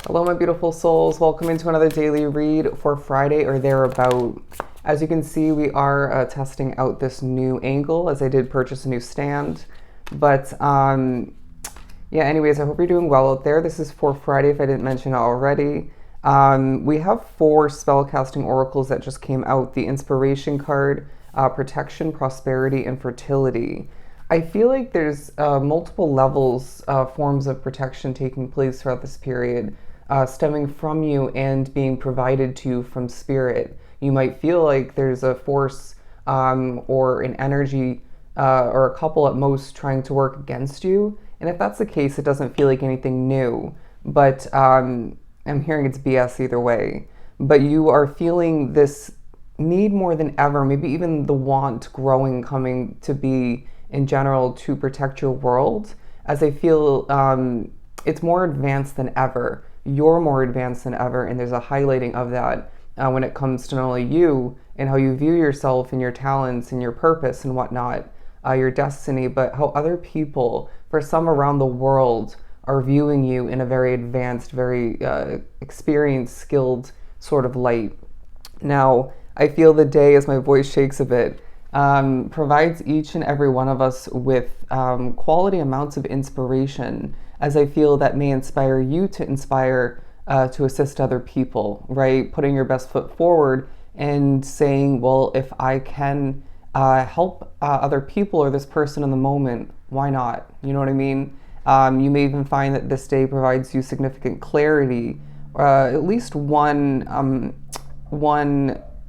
Hello, my beautiful souls. Welcome into another daily read for Friday or thereabout. As you can see, we are testing out this new angle as I did purchase a new stand. But yeah, anyways, I hope you're doing well out there. This is for Friday if I didn't mention it already. We have 4 spellcasting oracles that just came out. The inspiration card, protection, prosperity, and fertility. I feel like there's multiple levels, forms of protection taking place throughout this period, stemming from you and being provided to you from spirit. You might feel like there's a force or an energy or a couple at most trying to work against you. And if that's the case, it doesn't feel like anything new. But I'm hearing it's BS either way. But you are feeling this need more than ever, maybe even the want growing, coming to be in general to protect your world, as I feel it's more advanced than ever. You're more advanced than ever, and there's a highlighting of that when it comes to not only you and how you view yourself and your talents and your purpose and whatnot, your destiny, but how other people, for some around the world, are viewing you in a very advanced, very experienced, skilled sort of light. Now, I feel the day, as my voice shakes a bit, provides each and every one of us with quality amounts of inspiration, as I feel that may inspire you to inspire to assist other people, right? Putting your best foot forward and saying, well, if I can help other people or this person in the moment, why not? You know what I mean? You may even find that this day provides you significant clarity, at least one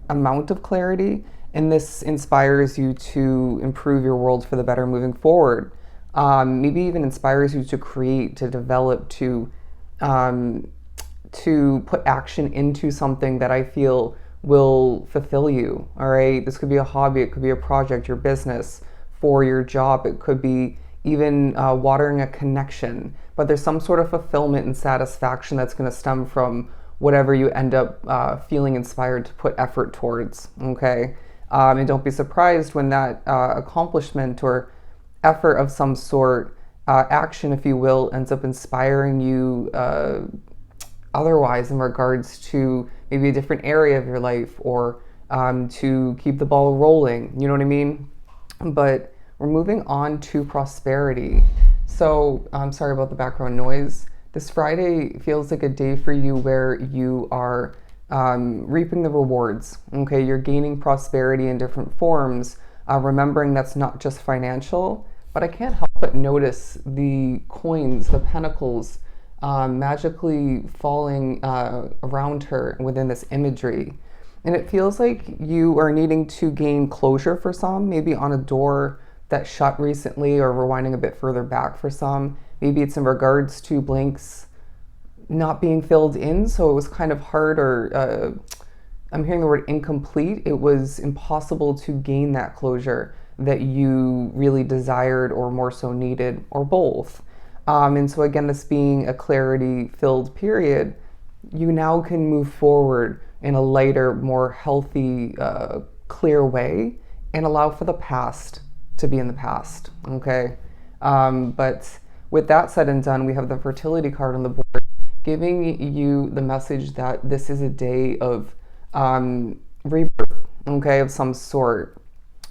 amount of clarity, and this inspires you to improve your world for the better moving forward. Maybe even inspires you to create, to develop, to put action into something that I feel will fulfill you. All right, this could be a hobby, it could be a project, your business, for your job, it could be even watering a connection. But there's some sort of fulfillment and satisfaction that's going to stem from whatever you end up feeling inspired to put effort towards. Okay. And don't be surprised when that accomplishment or effort of some sort, action, if you will, ends up inspiring you otherwise in regards to maybe a different area of your life, or to keep the ball rolling. You know what I mean? But we're moving on to prosperity. So I'm sorry about the background noise. This Friday feels like a day for you where you are reaping the rewards. Okay, you're gaining prosperity in different forms, remembering that's not just financial, but I can't help but notice the coins, the pentacles, magically falling around her within this imagery. And it feels like you are needing to gain closure for some, maybe on a door that shut recently, or rewinding a bit further back for some. Maybe it's in regards to blanks not being filled in, so it was kind of hard, or I'm hearing the word incomplete. It was impossible to gain that closure that you really desired, or more so needed, or both. And so again, this being a clarity-filled period, you now can move forward in a lighter, more healthy, clear way, and allow for the past to be in the past. Okay, but with that said and done, we have the fertility card on the board, giving you the message that this is a day of rebirth, okay, of some sort.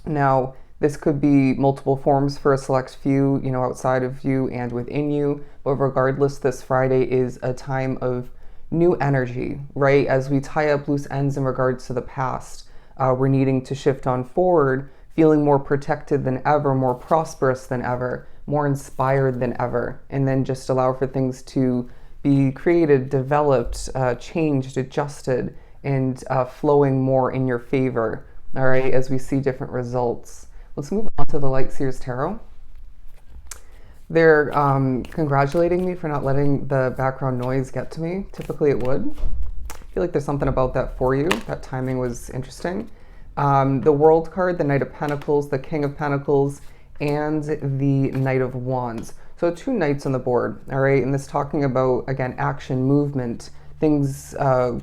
Now, this could be multiple forms for a select few, you know, outside of you and within you, but regardless, this Friday is a time of new energy, right? As we tie up loose ends in regards to the past, we're needing to shift on forward, feeling more protected than ever, more prosperous than ever, more inspired than ever, and then just allow for things to be created, developed, changed, adjusted, and flowing more in your favor, all right, as we see different results. Let's move on to the Light Seers Tarot. They're congratulating me for not letting the background noise get to me. Typically it would. I feel like there's something about that for you. That timing was interesting. The World card, the Knight of Pentacles, the King of Pentacles, and the Knight of Wands. So 2 knights on the board, all right? And this talking about, again, action, movement, things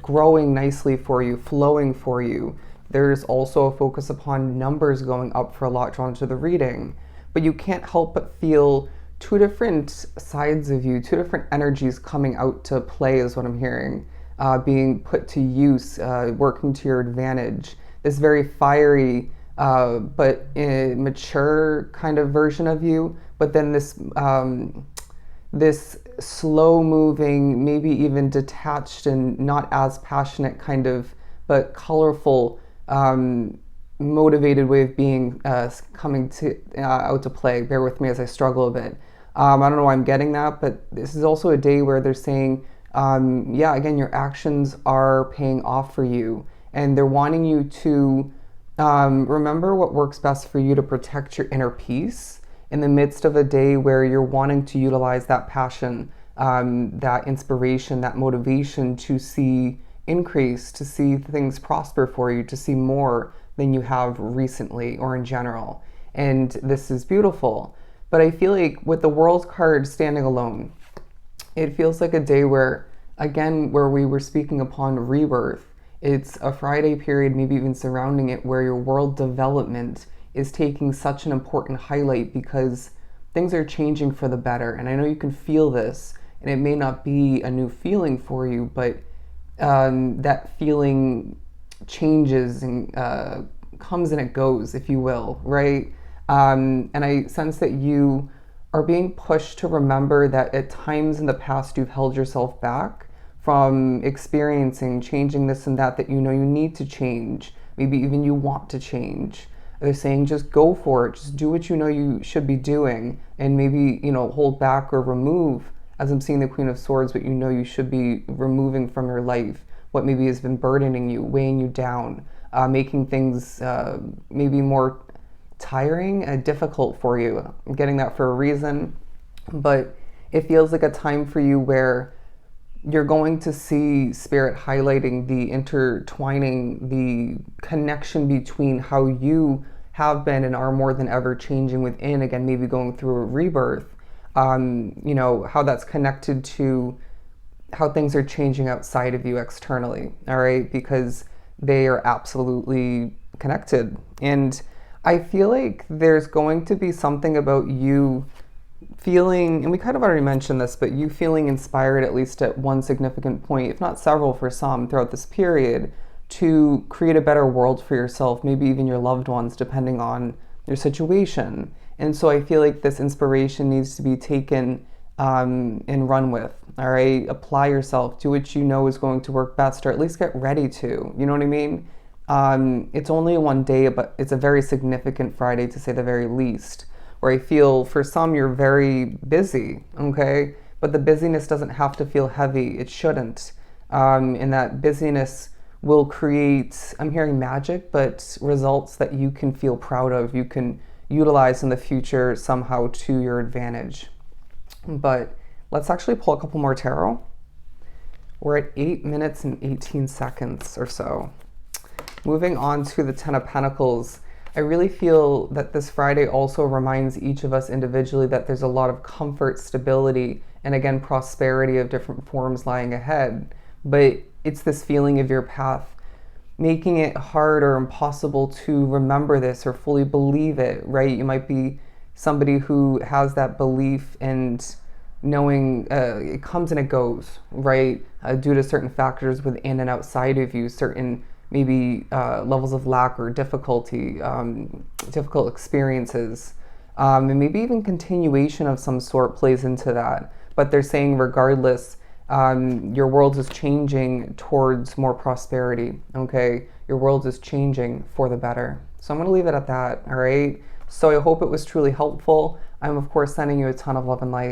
growing nicely for you, flowing for you. There's also a focus upon numbers going up for a lot drawn to the reading. But you can't help but feel two different sides of you, two different energies coming out to play, is what I'm hearing, being put to use, working to your advantage. This very fiery, but mature kind of version of you, but then this slow moving, maybe even detached and not as passionate kind of, but colorful, motivated way of being, coming to out to play. Bear with me as I struggle a bit. I don't know why I'm getting that, but this is also a day where they're saying, yeah, again, your actions are paying off for you, and they're wanting you to remember what works best for you to protect your inner peace in the midst of a day where you're wanting to utilize that passion, that inspiration, that motivation to see increase, to see things prosper for you, to see more than you have recently or in general. And this is beautiful. But I feel like with the World card standing alone, it feels like a day where, again, where we were speaking upon rebirth, it's a Friday period, maybe even surrounding it, where your world development is taking such an important highlight because things are changing for the better. And I know you can feel this, and it may not be a new feeling for you, but that feeling changes and comes and it goes, if you will, right? And I sense that you are being pushed to remember that at times in the past you've held yourself back from experiencing, changing this and that you know you need to change. Maybe even you want to change. They're saying just go for it, just do what you know you should be doing, and maybe, you know, hold back or remove, as I'm seeing the Queen of Swords, what you know you should be removing from your life, what maybe has been burdening you, weighing you down, making things maybe more tiring and difficult for you. I'm getting that for a reason, but it feels like a time for you where you're going to see Spirit highlighting the intertwining, the connection between how you have been and are more than ever changing within, again, maybe going through a rebirth, you know, how that's connected to how things are changing outside of you externally, all right? Because they are absolutely connected. And I feel like there's going to be something about you feeling, and we kind of already mentioned this, but you feeling inspired at least at one significant point, if not several for some throughout this period, to create a better world for yourself, maybe even your loved ones, depending on your situation. And so I feel like this inspiration needs to be taken and run with, all right? Apply yourself, do what you know is going to work best, or at least get ready to, you know what I mean? It's only one day, but it's a very significant Friday to say the very least, where I feel for some you're very busy, okay? But the busyness doesn't have to feel heavy. It shouldn't. And that busyness will create, I'm hearing magic, but results that you can feel proud of, you can utilize in the future somehow to your advantage. But let's actually pull a couple more tarot. We're at 8 minutes and 18 seconds or so. Moving on to the Ten of Pentacles. I really feel that this Friday also reminds each of us individually that there's a lot of comfort, stability, and again, prosperity of different forms lying ahead. But it's this feeling of your path making it hard or impossible to remember this or fully believe it, right? You might be somebody who has that belief and knowing it comes and it goes, right? Due to certain factors within and outside of you, certain maybe levels of lack or difficulty, difficult experiences, and maybe even continuation of some sort plays into that. But they're saying regardless, your world is changing towards more prosperity, okay? Your world is changing for the better. So I'm going to leave it at that, all right? So I hope it was truly helpful. I'm, of course, sending you a ton of love and light.